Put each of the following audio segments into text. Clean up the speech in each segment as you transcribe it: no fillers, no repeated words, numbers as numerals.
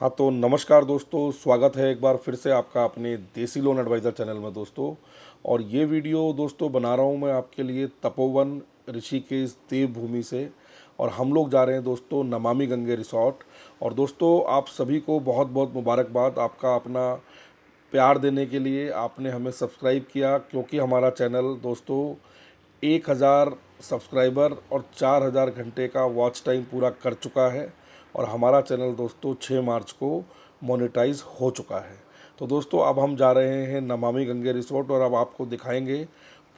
हाँ तो नमस्कार दोस्तों, स्वागत है एक बार फिर से आपका अपने देसी लोन एडवाइज़र चैनल में दोस्तों। और ये वीडियो दोस्तों बना रहा हूँ मैं आपके लिए तपोवन ऋषिकेश देवभूमि से। और हम लोग जा रहे हैं दोस्तों नमामि गंगे रिसॉर्ट। और दोस्तों आप सभी को बहुत बहुत मुबारकबाद, आपका अपना प्यार देने के लिए। आपने हमें सब्सक्राइब किया क्योंकि हमारा चैनल दोस्तों 1000 सब्सक्राइबर और 4000 घंटे का वॉच टाइम पूरा कर चुका है। और हमारा चैनल दोस्तों 6 मार्च को मोनेटाइज हो चुका है। तो दोस्तों अब हम जा रहे हैं नमामि गंगे रिसोर्ट और अब आपको दिखाएंगे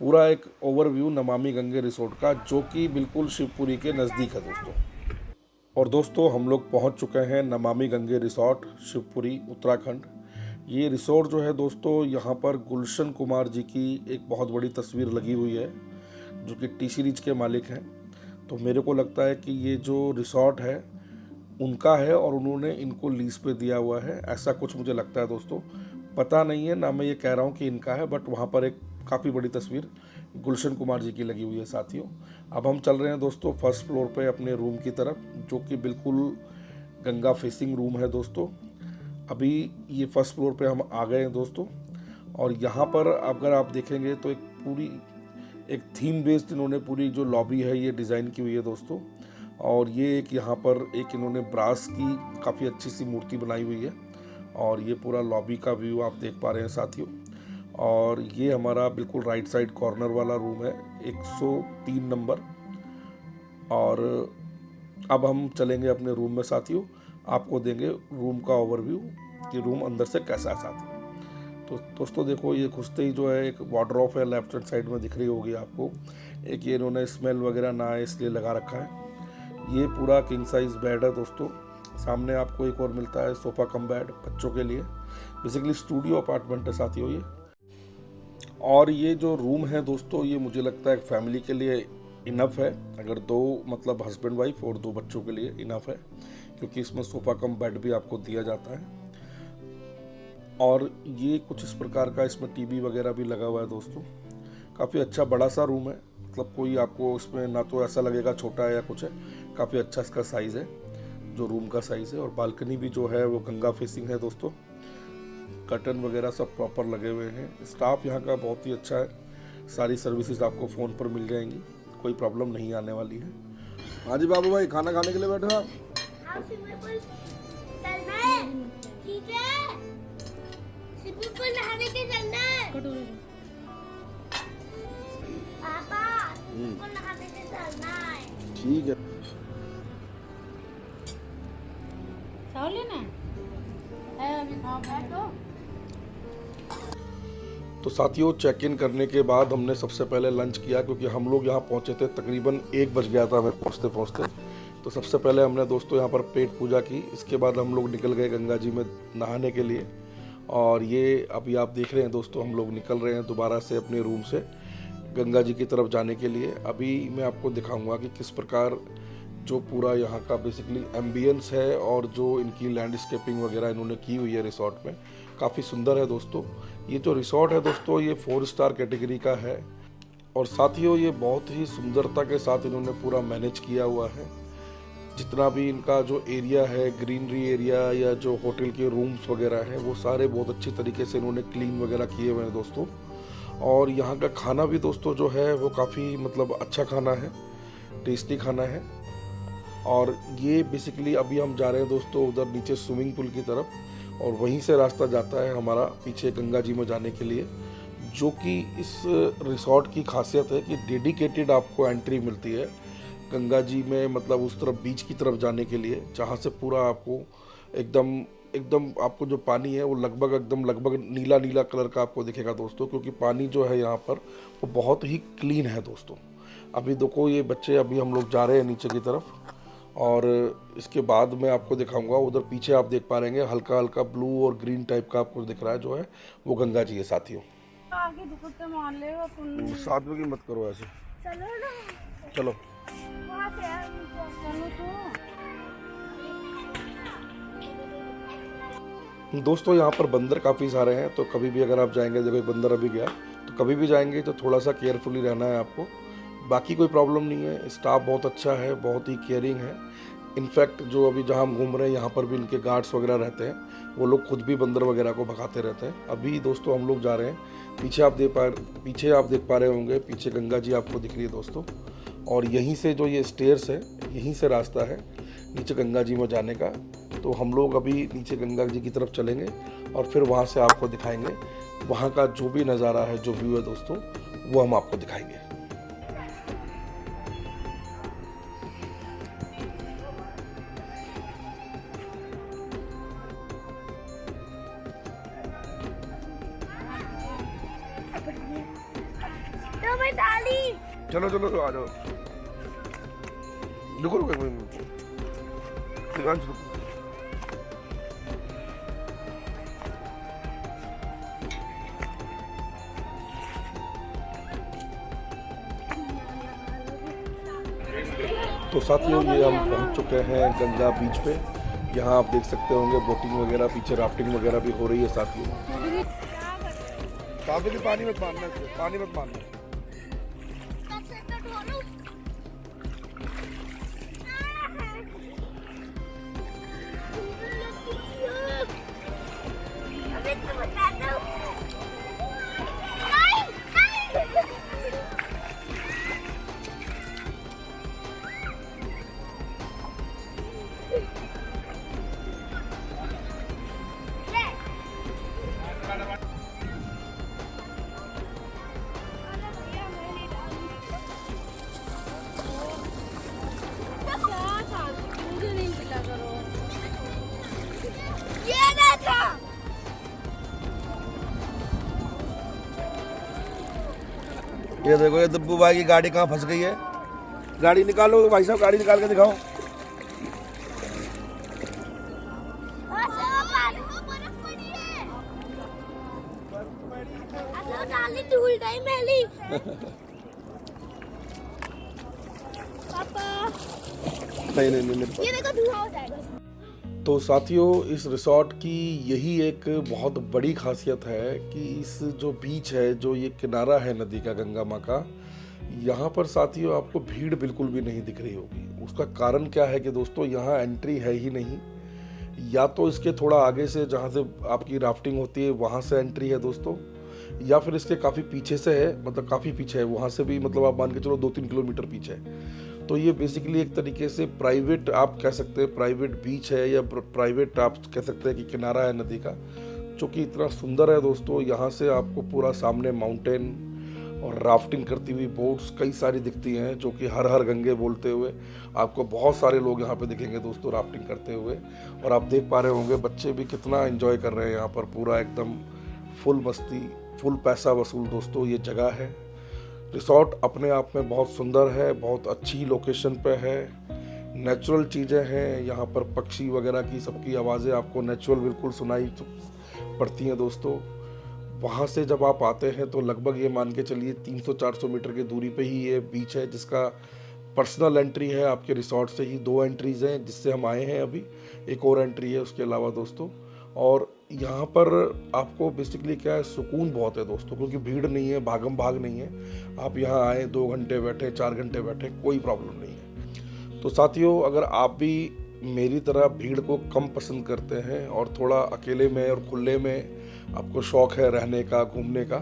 पूरा एक ओवरव्यू नमामि गंगे रिसोर्ट का, जो कि बिल्कुल शिवपुरी के नज़दीक है दोस्तों। और दोस्तों हम लोग पहुंच चुके हैं नमामि गंगे रिसोर्ट, शिवपुरी, उत्तराखंड। ये रिसोर्ट जो है दोस्तों, यहाँ पर गुलशन कुमार जी की एक बहुत बड़ी तस्वीर लगी हुई है, जो कि टी सीरीज के मालिक हैं। तो मेरे को लगता है कि ये जो रिसोर्ट है उनका है और उन्होंने इनको लीज पे दिया हुआ है, ऐसा कुछ मुझे लगता है दोस्तों। पता नहीं है ना, मैं ये कह रहा हूँ कि इनका है, बट वहाँ पर एक काफ़ी बड़ी तस्वीर गुलशन कुमार जी की लगी हुई है साथियों। अब हम चल रहे हैं दोस्तों फर्स्ट फ्लोर पे अपने रूम की तरफ, जो कि बिल्कुल गंगा फेसिंग रूम है दोस्तों। अभी ये फर्स्ट फ्लोर पे हम आ गए हैं दोस्तों। और यहाँ पर अगर आप देखेंगे तो एक थीम बेस्ड इन्होंने पूरी जो लॉबी है ये डिज़ाइन की हुई है दोस्तों। और ये एक यहाँ पर एक इन्होंने ब्रास की काफ़ी अच्छी सी मूर्ति बनाई हुई है। और ये पूरा लॉबी का व्यू आप देख पा रहे हैं साथियों। और ये हमारा बिल्कुल राइट साइड कॉर्नर वाला रूम है, 103 नंबर। और अब हम चलेंगे अपने रूम में साथियों, आपको देंगे रूम का ओवरव्यू कि रूम अंदर से कैसा है साथियों। तो दोस्तों देखो, ये घुसते ही जो है एक वार्डरोब है, लेफ्ट हैंड साइड में दिख रही होगी आपको। एक ये इन्होंने स्मेल वगैरह ना आए इसलिए लगा रखा है। ये पूरा किंग साइज बेड है दोस्तों। सामने आपको एक और मिलता है सोफ़ा कम बेड बच्चों के लिए। बेसिकली स्टूडियो अपार्टमेंट है साथियों ये। और ये जो रूम है दोस्तों, ये मुझे लगता है एक फैमिली के लिए इनफ है। अगर दो मतलब हस्बैंड वाइफ और 2 बच्चों के लिए इनफ है, क्योंकि इसमें सोफ़ा कम बेड भी आपको दिया जाता है। और ये कुछ इस प्रकार का इसमें टीवी वगैरह भी लगा हुआ है दोस्तों। काफ़ी अच्छा बड़ा सा रूम है, मतलब कोई आपको इसमें ना तो ऐसा लगेगा छोटा है या कुछ है। काफ़ी अच्छा इसका साइज़ है, जो रूम का साइज़ है। और बालकनी भी जो है वो गंगा फेसिंग है दोस्तों। कर्टन वगैरह सब प्रॉपर लगे हुए हैं। स्टाफ यहाँ का बहुत ही अच्छा है। सारी सर्विसेज आपको फ़ोन पर मिल जाएंगी, कोई प्रॉब्लम नहीं आने वाली है। हाँ जी बाबू भाई, खाना खाने के लिए बैठे आप? हाँ, स्विमिंग पूल चलना है, ठीक है? स्विमिंग पूल नहाने के चलना है। पापा, स्विमिंग पूल नहाने के चलना है। ठीक है। चावल लेना है अभी खाओ बैठो। तो साथियों चेक इन करने के बाद हमने सबसे पहले लंच किया, क्योंकि हम लोग यहाँ पहुँचे थे तकरीबन 1 बज गया था हमें पहुँचते पहुँचते। तो सबसे पहले हमने दोस्तों यहाँ पर पेट पूजा की। इसके बाद हम लोग निकल गए गंगा जी में नहाने के लिए। और ये अभी आप देख रहे हैं दोस्तों, हम लोग निकल रहे हैं दोबारा से अपने रूम से गंगा जी की तरफ जाने के लिए। अभी मैं आपको दिखाऊंगा कि किस प्रकार जो पूरा यहाँ का बेसिकली एम्बियंस है और जो इनकी लैंडस्केपिंग वगैरह इन्होंने की हुई है रिसोर्ट में, काफ़ी सुंदर है दोस्तों। ये जो रिसोर्ट है दोस्तों, ये 4 स्टार कैटेगरी का है। और साथियों ये बहुत ही सुंदरता के साथ इन्होंने पूरा मैनेज किया हुआ है। जितना भी इनका जो एरिया है, ग्रीनरी एरिया या जो होटल के रूम्स वगैरह हैं, वो सारे बहुत अच्छी तरीके से इन्होंने क्लीन वगैरह किए हुए हैं दोस्तों। और यहाँ का खाना भी दोस्तों जो है वो काफ़ी मतलब अच्छा खाना है, टेस्टी खाना है। और ये बेसिकली अभी हम जा रहे हैं दोस्तों उधर नीचे स्विमिंग पूल की तरफ, और वहीं से रास्ता जाता है हमारा पीछे गंगा जी में जाने के लिए। जो कि इस रिसोर्ट की खासियत है कि डेडिकेटेड आपको एंट्री मिलती है गंगा जी में, मतलब उस तरफ बीच की तरफ जाने के लिए, जहाँ से पूरा आपको एकदम एकदम आपको जो पानी है वो लगभग नीला नीला कलर का आपको दिखेगा दोस्तों, क्योंकि पानी जो है यहाँ पर वो बहुत ही क्लीन है दोस्तों। अभी देखो ये बच्चे, अभी हम लोग जा रहे हैं नीचे की तरफ। और इसके बाद मैं आपको दिखाऊंगा, उधर पीछे आप देख पा रहे हैं हल्का हल्का ब्लू और ग्रीन टाइप का आपको दिख रहा है, जो है वो गंगा जी है साथियों। आगे दुपट्टे मार ले तुम। साथ में की मत करो ऐसे। चलो ना, चलो वहाँ से है चलो तो। दोस्तों, यहाँ पर बंदर काफ़ी सारे हैं, तो कभी भी अगर आप जाएंगे, देखो एक बंदर अभी गया, तो कभी भी जाएंगे तो थोड़ा सा केयरफुली रहना है आपको। बाकी कोई प्रॉब्लम नहीं है, स्टाफ बहुत अच्छा है, बहुत ही केयरिंग है। इनफैक्ट जो अभी जहाँ हम घूम रहे हैं यहाँ पर भी इनके गार्ड्स वगैरह रहते हैं, वो लोग खुद भी बंदर वगैरह को भगाते रहते हैं। अभी दोस्तों हम लोग जा रहे हैं, पीछे आप देख पा रहे होंगे, पीछे गंगा जी आपको दिख रही है दोस्तों। और यहीं से जो ये स्टेयर्स है, यहीं से रास्ता है नीचे गंगा जी में जाने का। तो हम लोग अभी नीचे गंगा जी की तरफ चलेंगे और फिर वहाँ से आपको दिखाएंगे वहाँ का जो भी नज़ारा है, जो व्यू है दोस्तों, वो हम आपको दिखाएंगे। तो मैं डाली। चलो चलो आ जाओ, रुको रुको एक मिनट। तो साथियों ये हम पहुंच चुके हैं गंगा बीच पे। यहाँ आप देख सकते होंगे बोटिंग वगैरह, पीछे राफ्टिंग वगैरह भी हो रही है साथियों। पानी मत मारना, पानी मत मारना। अभी तो बताता हूँ। मुझे नहीं पता करो। ये ना था। ये देखो, ये दब्बू भाई की गाड़ी कहाँ फंस गई है। गाड़ी निकालो भाई साहब, गाड़ी निकाल के दिखाओ। धूल गई मैली। पापा नहीं, ये देखो धुआं हो जाएगा। तो साथियों इस रिसॉर्ट की यही एक बहुत बड़ी खासियत है कि इस जो बीच है, जो ये किनारा है नदी का, गंगा माँ का, यहाँ पर साथियों आपको भीड़ बिल्कुल भी नहीं दिख रही होगी। उसका कारण क्या है कि दोस्तों यहाँ एंट्री है ही नहीं। या तो इसके थोड़ा आगे से जहाँ से आपकी राफ्टिंग होती है वहाँ से एंट्री है दोस्तों, या फिर इसके काफ़ी पीछे से है, मतलब काफ़ी पीछे है, वहाँ से भी मतलब आप मान के चलो 2-3 किलोमीटर पीछे है। तो ये बेसिकली एक तरीके से प्राइवेट आप कह सकते हैं, प्राइवेट बीच है या प्राइवेट आप कह सकते हैं कि किनारा है नदी का, जो कि इतना सुंदर है दोस्तों। यहाँ से आपको पूरा सामने माउंटेन और राफ्टिंग करती हुई बोट्स कई सारी दिखती हैं, जो कि हर हर गंगे बोलते हुए आपको बहुत सारे लोग यहाँ पे दिखेंगे दोस्तों राफ्टिंग करते हुए। और आप देख पा रहे होंगे बच्चे भी कितना एंजॉय कर रहे हैं यहाँ पर, पूरा एकदम फुल मस्ती, फुल पैसा वसूल दोस्तों ये जगह है। रिसॉर्ट अपने आप में बहुत सुंदर है, बहुत अच्छी लोकेशन पे है, नेचुरल चीज़ें हैं यहाँ पर, पक्षी वगैरह की सबकी आवाज़ें आपको नेचुरल बिल्कुल सुनाई पड़ती हैं दोस्तों। वहाँ से जब आप आते हैं तो लगभग ये मान के चलिए 300-400 मीटर की दूरी पे ही ये बीच है, जिसका पर्सनल एंट्री है आपके रिसॉर्ट से ही। 2 एंट्रीज़ हैं जिससे हम आए हैं, अभी एक और एंट्री है उसके अलावा दोस्तों। और यहाँ पर आपको बेसिकली क्या है, सुकून बहुत है दोस्तों, क्योंकि भीड़ नहीं है, भागम भाग नहीं है। आप यहाँ आए 2 घंटे बैठे, 4 घंटे बैठे, कोई प्रॉब्लम नहीं है। तो साथियों अगर आप भी मेरी तरह भीड़ को कम पसंद करते हैं और थोड़ा अकेले में और खुले में आपको शौक़ है रहने का, घूमने का,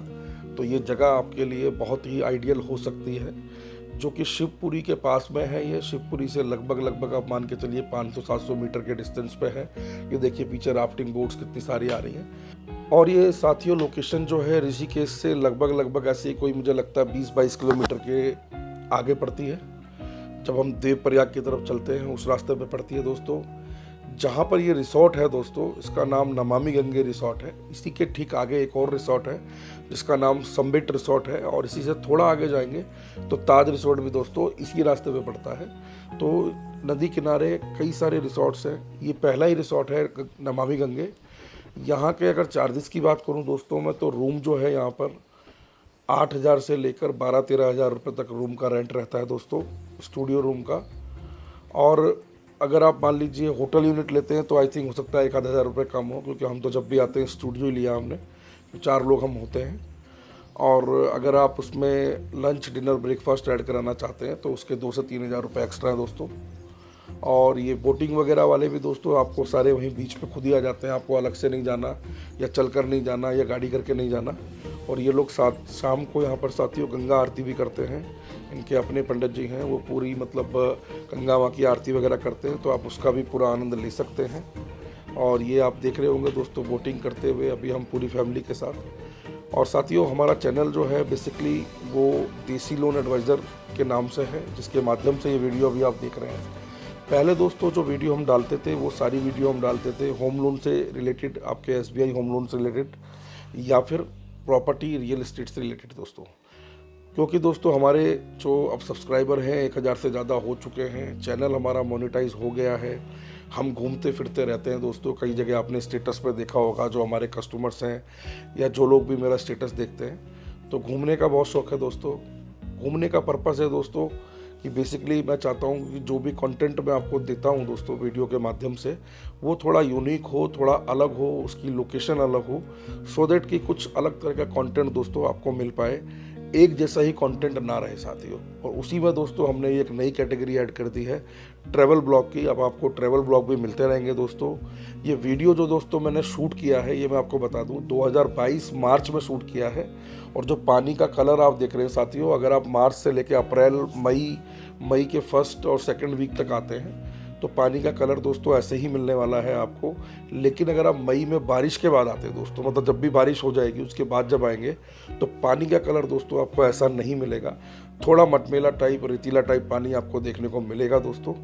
तो ये जगह आपके लिए बहुत ही आइडियल हो सकती है, जो कि शिवपुरी के पास में है। ये शिवपुरी से लगभग आप मान के चलिए 500-700 मीटर के डिस्टेंस पे है। ये देखिए पीछे राफ्टिंग बोट्स कितनी सारी आ रही हैं। और ये साथियों लोकेशन जो है ऋषिकेश से लगभग ऐसे ही कोई मुझे लगता है 20-22 किलोमीटर के आगे पड़ती है। जब हम देवप्रयाग की तरफ चलते हैं उस रास्ते पे पड़ती है दोस्तों। जहाँ पर ये रिसॉर्ट है दोस्तों, इसका नाम नमामि गंगे रिसॉर्ट है। इसी के ठीक आगे एक और रिसॉर्ट है जिसका नाम समिट रिसॉर्ट है, और इसी से थोड़ा आगे जाएंगे तो ताज रिसॉर्ट भी दोस्तों इसी रास्ते पे पड़ता है। तो नदी किनारे कई सारे रिसॉर्ट्स हैं, ये पहला ही रिसॉर्ट है नमामि गंगे। यहाँ के अगर चार्जेस की बात करूँ दोस्तों मैं, तो रूम जो है यहाँ पर 8,000 से लेकर 12-13 हज़ार रुपये तक रूम का रेंट रहता है दोस्तों, स्टूडियो रूम का। और अगर आप मान लीजिए होटल यूनिट लेते हैं तो आई थिंक हो सकता है 1-आध हज़ार रुपये कम हो, क्योंकि हम तो जब भी आते हैं स्टूडियो ही लिया हमने, 4 लोग हम होते हैं। और अगर आप उसमें लंच, डिनर, ब्रेकफास्ट ऐड कराना चाहते हैं तो उसके 2 से 3 हज़ार रुपये एक्स्ट्रा है दोस्तों। और ये बोटिंग वगैरह वाले भी दोस्तों आपको सारे वहीं बीच पे खुद ही आ जाते हैं, आपको अलग से नहीं जाना या चल कर नहीं जाना या गाड़ी करके नहीं जाना। और ये लोग साथ शाम को यहाँ पर साथियों गंगा आरती भी करते हैं, इनके अपने पंडित जी हैं, वो पूरी मतलब गंगा माँ की आरती वगैरह करते हैं, तो आप उसका भी पूरा आनंद ले सकते हैं। और ये आप देख रहे होंगे दोस्तों बोटिंग करते हुए अभी हम पूरी फैमिली के साथ। और साथियों हमारा चैनल जो है बेसिकली वो देसी लोन एडवाइज़र के नाम से है, जिसके माध्यम से ये वीडियो अभी आप देख रहे हैं। पहले दोस्तों जो वीडियो हम डालते थे वो सारी वीडियो हम डालते थे होम लोन से रिलेटेड, आपके SBI होम लोन से रिलेटेड या फिर प्रॉपर्टी रियल एस्टेट से रिलेटेड दोस्तों। क्योंकि दोस्तों हमारे जो अब सब्सक्राइबर हैं 1000 से ज़्यादा हो चुके हैं, चैनल हमारा मोनेटाइज हो गया है, हम घूमते फिरते रहते हैं दोस्तों। कई जगह आपने स्टेटस पे देखा होगा, जो हमारे कस्टमर्स हैं या जो लोग भी मेरा स्टेटस देखते हैं, तो घूमने का बहुत शौक़ है दोस्तों। घूमने का पर्पज़ है दोस्तों कि बेसिकली मैं चाहता हूँ कि जो भी कंटेंट मैं आपको देता हूँ दोस्तों वीडियो के माध्यम से, वो थोड़ा यूनिक हो, थोड़ा अलग हो, उसकी लोकेशन अलग हो, सो दैट कि कुछ अलग तरह का कंटेंट दोस्तों आपको मिल पाए, एक जैसा ही कंटेंट ना रहे साथियों। और उसी में दोस्तों हमने एक नई कैटेगरी ऐड कर दी है ट्रैवल ब्लॉग की। अब आपको ट्रैवल ब्लॉग भी मिलते रहेंगे दोस्तों। ये वीडियो जो दोस्तों मैंने शूट किया है, ये मैं आपको बता दूं 2022 मार्च में शूट किया है। और जो पानी का कलर आप देख रहे हैं साथियों, अगर आप मार्च से लेकर अप्रैल मई के फर्स्ट और सेकंड वीक तक आते हैं तो पानी का कलर दोस्तों ऐसे ही मिलने वाला है आपको। लेकिन अगर आप मई में बारिश के बाद आते हैं दोस्तों, मतलब जब भी बारिश हो जाएगी उसके बाद जब आएंगे, तो पानी का कलर दोस्तों आपको ऐसा नहीं मिलेगा, थोड़ा मटमेला टाइप, रेतीला टाइप पानी आपको देखने को मिलेगा दोस्तों।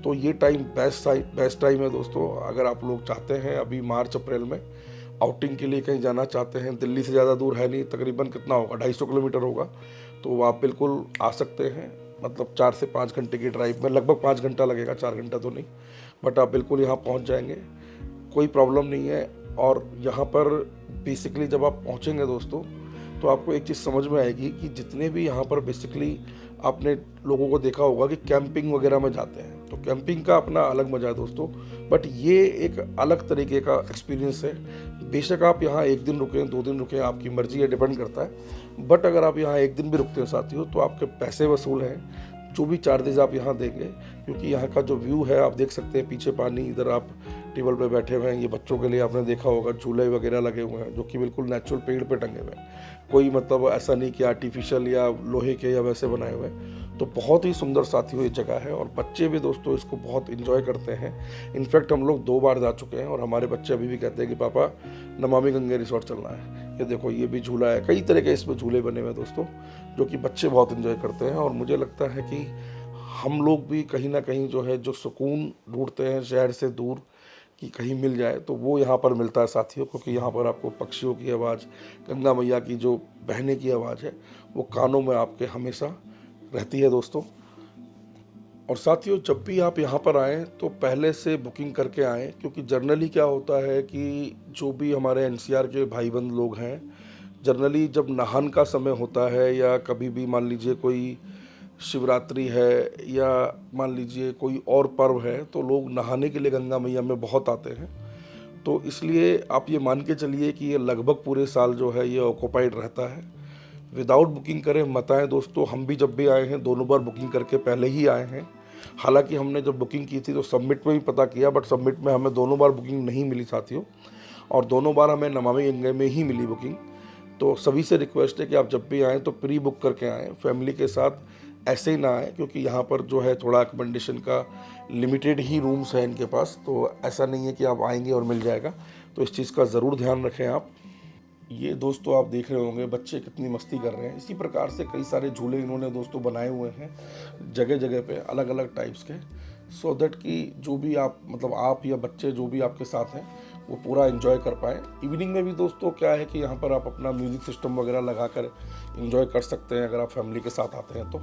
तो ये टाइम बेस्ट टाइम है दोस्तों। अगर आप लोग चाहते हैं अभी मार्च अप्रैल में आउटिंग के लिए कहीं जाना चाहते हैं, दिल्ली से ज़्यादा दूर है नहीं, तकरीबन कितना होगा 250 किलोमीटर होगा, तो आप बिल्कुल आ सकते हैं। मतलब 4 से 5 घंटे की ड्राइव में, लगभग 5 घंटा लगेगा, 4 घंटा तो नहीं, बट आप बिल्कुल यहाँ पहुँच जाएंगे, कोई प्रॉब्लम नहीं है। और यहाँ पर बेसिकली जब आप पहुँचेंगे दोस्तों, तो आपको एक चीज़ समझ में आएगी कि जितने भी यहाँ पर बेसिकली आपने लोगों को देखा होगा कि कैंपिंग वगैरह में जाते हैं, तो कैंपिंग का अपना अलग मज़ा है दोस्तों, बट ये एक अलग तरीके का एक्सपीरियंस है। बेशक आप यहाँ 1 दिन रुकें, 2 दिन रुकें, आपकी मर्जी है, डिपेंड करता है। बट अगर आप यहाँ 1 दिन भी रुकते हैं साथियों, तो आपके पैसे वसूल हैं, जो भी चार्जेस आप यहाँ देंगे। क्योंकि यहाँ का जो व्यू है आप देख सकते हैं, पीछे पानी, इधर आप टेबल पे बैठे हुए हैं, ये बच्चों के लिए आपने देखा होगा झूले वगैरह लगे हुए हैं, जो कि बिल्कुल नेचुरल पेड़ पे टंगे हुए हैं, कोई मतलब ऐसा नहीं कि आर्टिफिशियल या लोहे के या वैसे बनाए हुए हैं। तो बहुत ही सुंदर साथियों ये जगह है, और बच्चे भी दोस्तों इसको बहुत इन्जॉय करते हैं। इनफैक्ट हम लोग 2 बार जा चुके हैं, और हमारे बच्चे अभी भी कहते हैं कि पापा नमामि गंगे रिसोर्ट चलना है। ये देखो, ये भी झूला है, कई तरह के इसमें झूले बने हुए हैं दोस्तों, जो कि बच्चे बहुत इन्जॉय करते हैं। और मुझे लगता है कि हम लोग भी कहीं ना कहीं जो है, जो सुकून ढूंढते हैं शहर से दूर कि कहीं मिल जाए, तो वो यहाँ पर मिलता है साथियों। क्योंकि यहाँ पर आपको पक्षियों की आवाज़, गंगा मैया की जो बहने की आवाज़ है, वो कानों में आपके हमेशा रहती है दोस्तों। और साथियों जब भी आप यहाँ पर आएँ तो पहले से बुकिंग करके आएँ, क्योंकि जनरली क्या होता है कि जो भी हमारे NCR के भाई बंद लोग हैं, जनरली जब नहान का समय होता है, या कभी भी मान लीजिए कोई शिवरात्रि है, या मान लीजिए कोई और पर्व है, तो लोग नहाने के लिए गंगा मैया में बहुत आते हैं। तो इसलिए आप ये मान के चलिए कि ये लगभग पूरे साल जो है ये ऑक्यूपाइड रहता है। विदाउट बुकिंग करे मत आएँ दोस्तों। हम भी जब भी आए हैं 2 बार बुकिंग करके पहले ही आए हैं। हालांकि हमने जब बुकिंग की थी तो सबमिट में भी पता किया, बट सबमिट में हमें 2 बार बुकिंग नहीं मिली साथियों, और 2 बार हमें नमामि गंगे में ही मिली बुकिंग। तो सभी से रिक्वेस्ट है कि आप जब भी आएँ तो प्री बुक करके आएँ, फैमिली के साथ ऐसे ही ना आए, क्योंकि यहाँ पर जो है थोड़ा अकोमोडेशन का लिमिटेड ही रूम्स है इनके पास, तो ऐसा नहीं है कि आप आएंगे और मिल जाएगा। तो इस चीज़ का ज़रूर ध्यान रखें आप। ये दोस्तों आप देख रहे होंगे बच्चे कितनी मस्ती कर रहे हैं। इसी प्रकार से कई सारे झूले इन्होंने दोस्तों बनाए हुए हैं जगह जगह पे, अलग अलग टाइप्स के, सो दैट कि जो भी आप मतलब आप या बच्चे जो भी आपके साथ हैं वो पूरा एंजॉय कर पाएँ। इवनिंग में भी दोस्तों क्या है कि यहाँ पर आप अपना म्यूज़िक सिस्टम वगैरह लगा कर एंजॉय कर सकते हैं, अगर आप फैमिली के साथ आते हैं तो।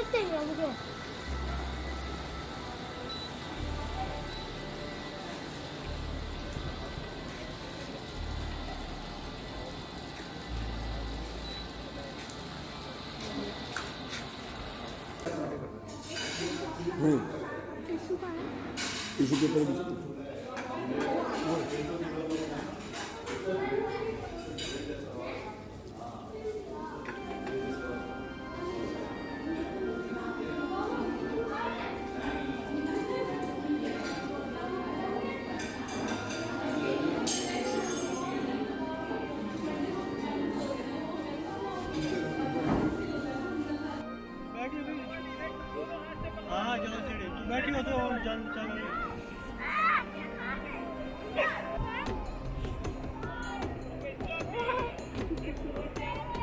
बहुत चाहिए मुझे। टिश्यू कहाँ है? टिश्यू पेपर भी हाँ चलो सीढ़ी तू बैठी हो तो चलो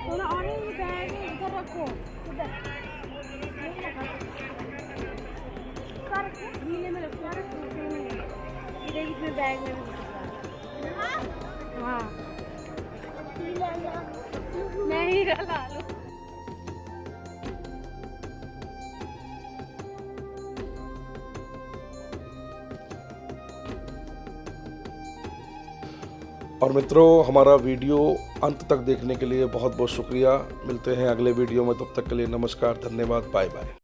थोड़ा ऑरेंज बैग इधर रखो, उधर नीले में रखो, इधर इसमें बैग में भी हाँ मैं ही ला लो। और मित्रों, हमारा वीडियो अंत तक देखने के लिए बहुत बहुत शुक्रिया। मिलते हैं अगले वीडियो में, तब तक के लिए नमस्कार, धन्यवाद, बाय बाय।